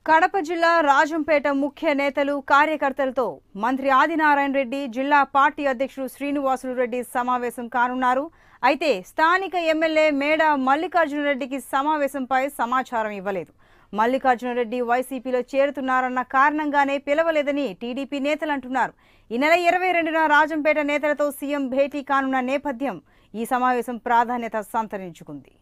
కడప జిల్లా రాజంపేట ముఖ్య నేతలు కార్యకర్తలతో మంత్రి ఆదినారాయణ రెడ్డి జిల్లా పార్టీ అధ్యక్షుడు శ్రీనివాసులు రెడ్డి సమావేశం కానున్నారు. అయితే స్థానిక ఎమ్మెల్యే మేడ మల్లికార్జున రెడ్డికి సమావేశంపై సమాచారం ఇవ్వలేదు. మల్లికార్జున రెడ్డి వైసీపీలో చేరుతున్నారన్న కారణంగానే పిలవలేదని టీడీపీ నేతలు అంటున్నారు. ఈ నెల 22న రాజంపేట నేతలతో సీఎం భేటీ కానున్న నేపథ్యం ఈ సమావేశం ప్రాధాన్యత సంతరించుకుంది.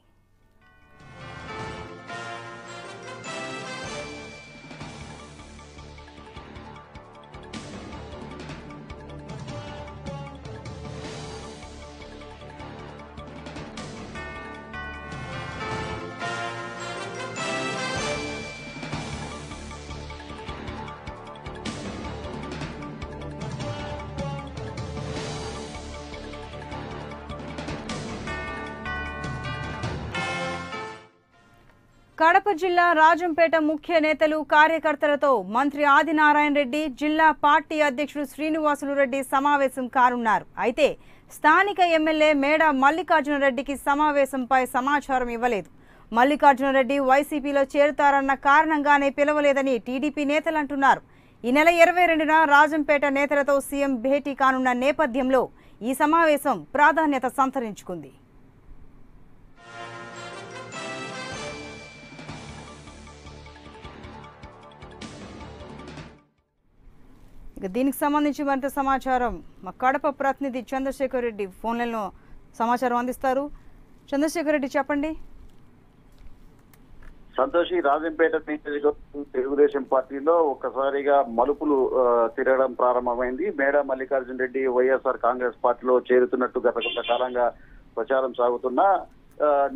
కడప జిల్లా రాజంపేట ముఖ్య నేతలు కార్యకర్తలతో మంత్రి ఆదినారాయణ రెడ్డి జిల్లా పార్టీ అధ్యక్షుడు శ్రీనివాసులు రెడ్డి సమావేశం కానున్నారు. అయితే స్థానిక ఎమ్మెల్యే మేడ మల్లికార్జున రెడ్డికి సమావేశంపై సమాచారం ఇవ్వలేదు. మల్లికార్జున రెడ్డి వైసీపీలో చేరుతారన్న కారణంగానే పిలవలేదని టీడీపీ నేతలు అంటున్నారు. ఈ నెల 22న రాజంపేట నేతలతో సీఎం భేటీ కానున్న నేపథ్యంలో ఈ సమావేశం ప్రాధాన్యత సంతరించుకుంది. దీనికి సంబంధించి మరింత సమాచారం మా కడప ప్రతినిధి చంద్రశేఖర్ రెడ్డి ఫోన్లలో సమాచారం అందిస్తారు. చంద్రశేఖర్ రెడ్డి చెప్పండి. సంతోషి, రాజంపేట తెలుగుదేశం పార్టీలో ఒక్కసారిగా మలుపులు తిరగడం ప్రారంభమైంది. మేడ మల్లికార్జున రెడ్డి వైఎస్ఆర్ కాంగ్రెస్ పార్టీలో చేరుతున్నట్టు గత కొంతకాలంగా ప్రచారం సాగుతున్నా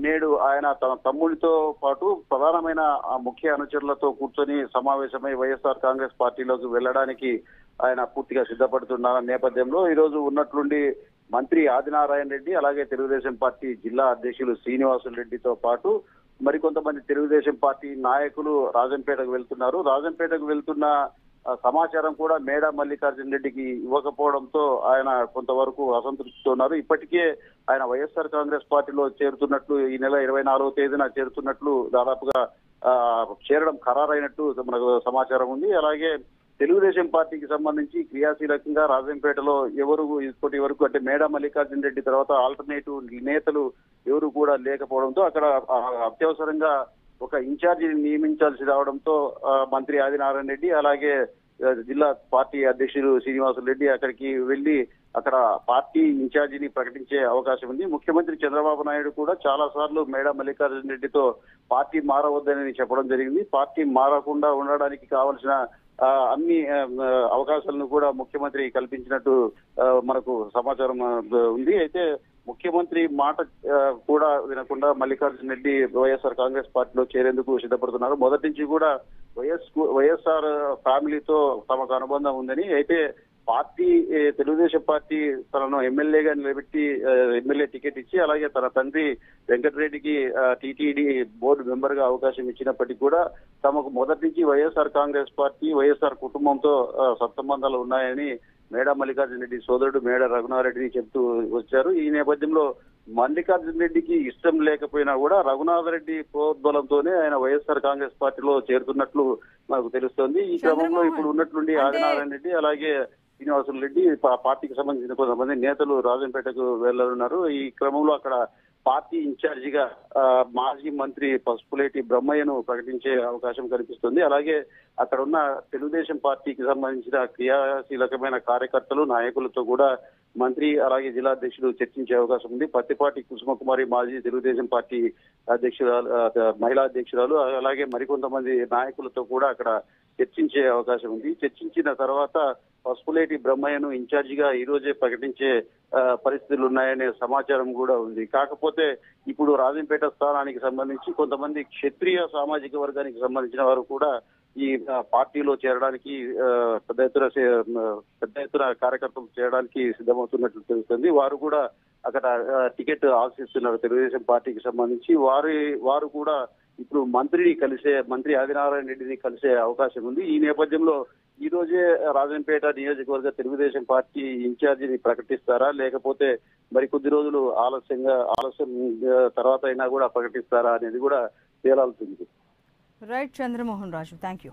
నేడు ఆయన తన తమ్ముడితో పాటు ప్రధానమైన ముఖ్య అనుచరులతో కూర్చొని సమావేశమై వైఎస్ఆర్ కాంగ్రెస్ పార్టీలోకి వెళ్లడానికి ఆయన పూర్తిగా సిద్ధపడుతున్న నేపథ్యంలో ఈ రోజు ఉన్నట్లుండి మంత్రి ఆదినారాయణ రెడ్డి అలాగే తెలుగుదేశం పార్టీ జిల్లా అధ్యక్షులు శ్రీనివాసులు రెడ్డితో పాటు మరికొంతమంది తెలుగుదేశం పార్టీ నాయకులు రాజంపేటకు వెళ్తున్నారు. రాజంపేటకు వెళ్తున్న సమాచారం కూడా మేడ మల్లికార్జున రెడ్డికి ఇవ్వకపోవడంతో ఆయన కొంతవరకు అసంతృప్తితో ఉన్నారు. ఇప్పటికే ఆయన వైఎస్ఆర్ కాంగ్రెస్ పార్టీలో చేరుతున్నట్లు ఈ నెల 24వ తేదీన చేరుతున్నట్లు దాదాపుగా చేరడం ఖరారైనట్టు మనకు సమాచారం ఉంది. అలాగే తెలుగుదేశం పార్టీకి సంబంధించి క్రియాశీలకంగా రాజంపేటలో ఎవరు ఇప్పటి వరకు అంటే మేడ మల్లికార్జున రెడ్డి తర్వాత ఆల్టర్నేటివ్ నేతలు ఎవరు కూడా లేకపోవడంతో అక్కడ అత్యవసరంగా ఒక ఇన్ఛార్జిని నియమించాల్సి రావడంతో మంత్రి ఆదినారాయణ రెడ్డి అలాగే జిల్లా పార్టీ అధ్యక్షులు శ్రీనివాసులు రెడ్డి అక్కడికి వెళ్లి అక్కడ పార్టీ ఇన్ఛార్జిని ప్రకటించే అవకాశం ఉంది. ముఖ్యమంత్రి చంద్రబాబు నాయుడు కూడా చాలా సార్లు మేడ మల్లికార్జున రెడ్డితో పార్టీ మారవద్దని చెప్పడం జరిగింది. పార్టీ మారకుండా ఉండడానికి కావలసిన అన్ని అవకాశాలను కూడా ముఖ్యమంత్రి కల్పించినట్టు మనకు సమాచారం ఉంది. అయితే ముఖ్యమంత్రి మాట కూడా వినకుండా మల్లికార్జున రెడ్డి వైఎస్ఆర్ కాంగ్రెస్ పార్టీలో చేరేందుకు సిద్ధపడుతున్నారు. మొదటి నుంచి కూడా వైఎస్ఆర్ ఫ్యామిలీతో తమకు అనుబంధం ఉందని, అయితే పార్టీ తెలుగుదేశం పార్టీ తనను ఎమ్మెల్యేగా నిలబెట్టి ఎమ్మెల్యే టికెట్ ఇచ్చి అలాగే తన తండ్రి వెంకటరెడ్డికి టీటీడీ బోర్డు మెంబర్ గా అవకాశం ఇచ్చినప్పటికీ కూడా తమకు మొదటి నుంచి వైఎస్ఆర్ కాంగ్రెస్ పార్టీ వైఎస్ఆర్ కుటుంబంతో సత్సంబంధాలు ఉన్నాయని మేడ మల్లికార్జున రెడ్డి సోదరుడు మేడ రఘునాథరెడ్డి చెప్తూ వచ్చారు. ఈ నేపథ్యంలో మల్లికార్జున రెడ్డికి ఇష్టం లేకపోయినా కూడా రఘునాథరెడ్డి ప్రోద్బలంతోనే ఆయన వైఎస్ఆర్ కాంగ్రెస్ పార్టీలో చేరుతున్నట్లు మనకు తెలుస్తోంది. ఈ క్రమంలో ఇప్పుడు ఉన్నట్లుండి ఆదినారాయణ రెడ్డి అలాగే శ్రీనివాసులు రెడ్డి పార్టీకి సంబంధించిన కొంతమంది నేతలు రాజంపేటకు వెళ్లనున్నారు. ఈ క్రమంలో అక్కడ పార్టీ ఇన్ఛార్జిగా మాజీ మంత్రి పసుపులేటి బ్రహ్మయ్యను ప్రకటించే అవకాశం కనిపిస్తుంది. అలాగే అక్కడ ఉన్న తెలుగుదేశం పార్టీకి సంబంధించిన క్రియాశీలకమైన కార్యకర్తలు నాయకులతో కూడా మంత్రి అలాగే జిల్లా అధ్యక్షులు చర్చించే అవకాశం ఉంది. పత్తిపాటి కుసుమకుమారి మాజీ తెలుగుదేశం పార్టీ అధ్యక్షురాలు మహిళా అధ్యక్షురాలు అలాగే మరికొంతమంది నాయకులతో కూడా అక్కడ చర్చించే అవకాశం ఉంది. చర్చించిన తర్వాత పసుపులేటి బ్రహ్మయ్యను ఇన్ఛార్జిగా ఈ రోజే ప్రకటించే పరిస్థితులు ఉన్నాయనే సమాచారం కూడా ఉంది. కాకపోతే ఇప్పుడు రాజంపేట స్థానానికి సంబంధించి కొంతమంది క్షత్రియ సామాజిక వర్గానికి సంబంధించిన వారు కూడా ఈ పార్టీలో చేరడానికి పెద్ద ఎత్తున కార్యకర్తలు చేయడానికి సిద్ధమవుతున్నట్లు తెలుస్తుంది. వారు కూడా అక్కడ టికెట్ ఆశిస్తున్నారు తెలుగుదేశం పార్టీకి సంబంధించి. వారు కూడా ఇప్పుడు మంత్రి ఆదినారాయణ రెడ్డిని కలిసే అవకాశం ఉంది. ఈ నేపథ్యంలో ఈ రోజే రాజంపేట నియోజకవర్గ తెలుగుదేశం పార్టీ ఇన్ఛార్జిని ప్రకటిస్తారా లేకపోతే మరి కొద్ది రోజులు ఆలస్యం తర్వాత అయినా కూడా ప్రకటిస్తారా అనేది కూడా తేలాల్సింది. Right Chandramohan Raju, thank you.